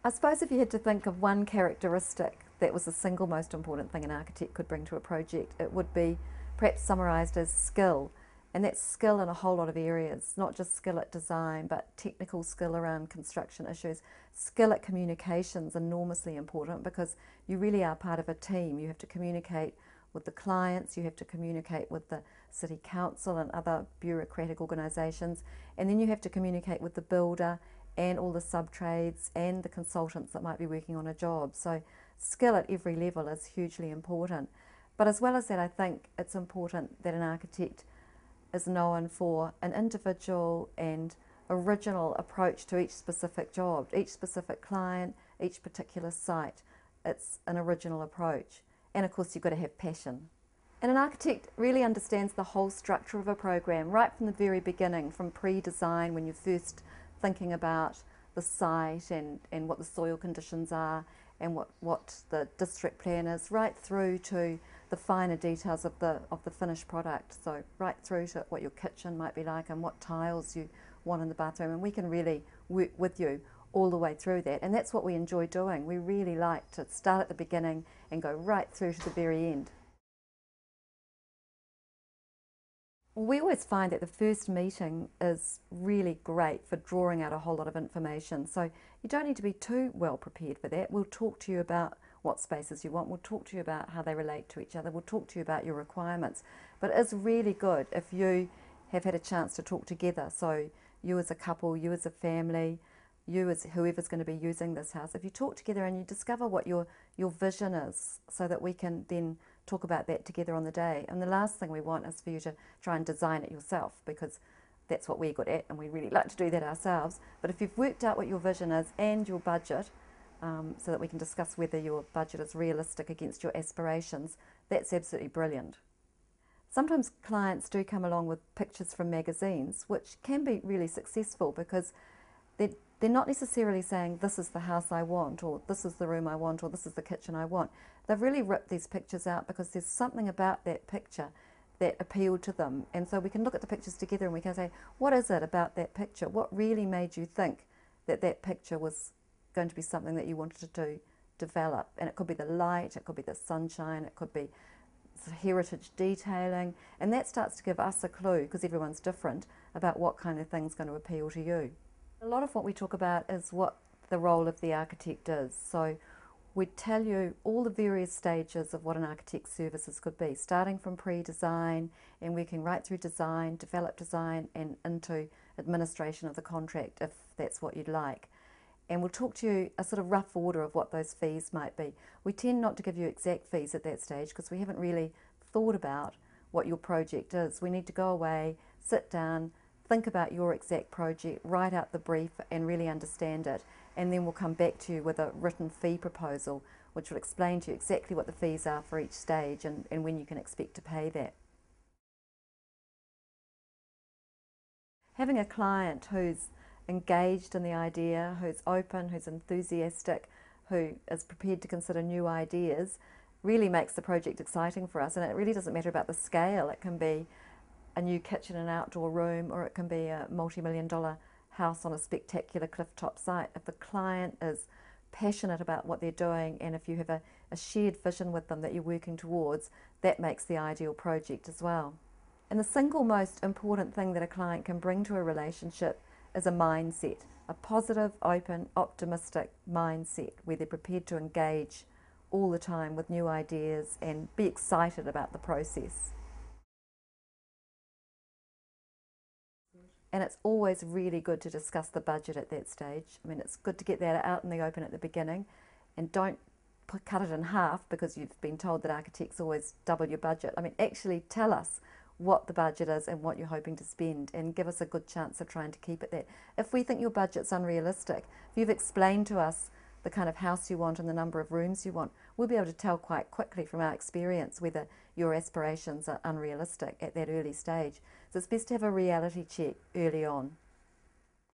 I suppose if you had to think of one characteristic that was the single most important thing an architect could bring to a project, it would be perhaps summarised as skill. And that's skill in a whole lot of areas, not just skill at design, but technical skill around construction issues. Skill at communications, enormously important because you really are part of a team. You have to communicate with the clients, you have to communicate with the city council and other bureaucratic organisations, and then you have to communicate with the builder and all the sub-trades and the consultants that might be working on a job. So skill at every level is hugely important. But as well as that, I think it's important that an architect is known for an individual and original approach to each specific job, each specific client, each particular site. It's an original approach. And of course, you've got to have passion. And an architect really understands the whole structure of a program right from the very beginning, from pre-design, when you're first thinking about the site and what the soil conditions are and what the district plan is, right through to the finer details of the finished product. So right through to what your kitchen might be like and what tiles you want in the bathroom. And we can really work with you all the way through that. And that's what we enjoy doing. We really like to start at the beginning and go right through to the very end. We always find that the first meeting is really great for drawing out a whole lot of information. So you don't need to be too well prepared for that. We'll talk to you about what spaces you want. We'll talk to you about how they relate to each other. We'll talk to you about your requirements. But it's really good if you have had a chance to talk together. So you as a couple, you as a family, you as whoever's going to be using this house, if you talk together and you discover what your vision is so that we can then talk about that together on the day. And the last thing we want is for you to try and design it yourself, because that's what we're good at and we really like to do that ourselves. But if you've worked out what your vision is and your budget, so that we can discuss whether your budget is realistic against your aspirations, that's absolutely brilliant. Sometimes clients do come along with pictures from magazines, which can be really successful because they're not necessarily saying this is the house I want, or this is the room I want, or this is the kitchen I want. They've really ripped these pictures out because there's something about that picture that appealed to them. And so we can look at the pictures together and we can say, what is it about that picture? What really made you think that that picture was going to be something that you wanted to develop? And it could be the light, it could be the sunshine, it could be heritage detailing. And that starts to give us a clue, because everyone's different, about what kind of thing's going to appeal to you. A lot of what we talk about is what the role of the architect is. So we tell you all the various stages of what an architect's services could be, starting from pre-design and working right through design, develop design, and into administration of the contract, if that's what you'd like. And we'll talk to you a sort of rough order of what those fees might be. We tend not to give you exact fees at that stage because we haven't really thought about what your project is. We need to go away, sit down, think about your exact project, write out the brief and really understand it, and then we'll come back to you with a written fee proposal which will explain to you exactly what the fees are for each stage and when you can expect to pay that. Having a client who's engaged in the idea, who's open, who's enthusiastic, who is prepared to consider new ideas, really makes the project exciting for us. And it really doesn't matter about the scale. It can be a new kitchen and outdoor room, or it can be a multi-million-dollar house on a spectacular clifftop site. If the client is passionate about what they're doing and if you have a shared vision with them that you're working towards, that makes the ideal project as well. And the single most important thing that a client can bring to a relationship is a mindset, a positive, open, optimistic mindset where they're prepared to engage all the time with new ideas and be excited about the process. And it's always really good to discuss the budget at that stage. I mean, it's good to get that out in the open at the beginning, and don't cut it in half because you've been told that architects always double your budget. I mean, actually tell us what the budget is and what you're hoping to spend, and give us a good chance of trying to keep it there. If we think your budget's unrealistic, if you've explained to us the kind of house you want and the number of rooms you want, we'll be able to tell quite quickly from our experience whether your aspirations are unrealistic at that early stage. So it's best to have a reality check early on.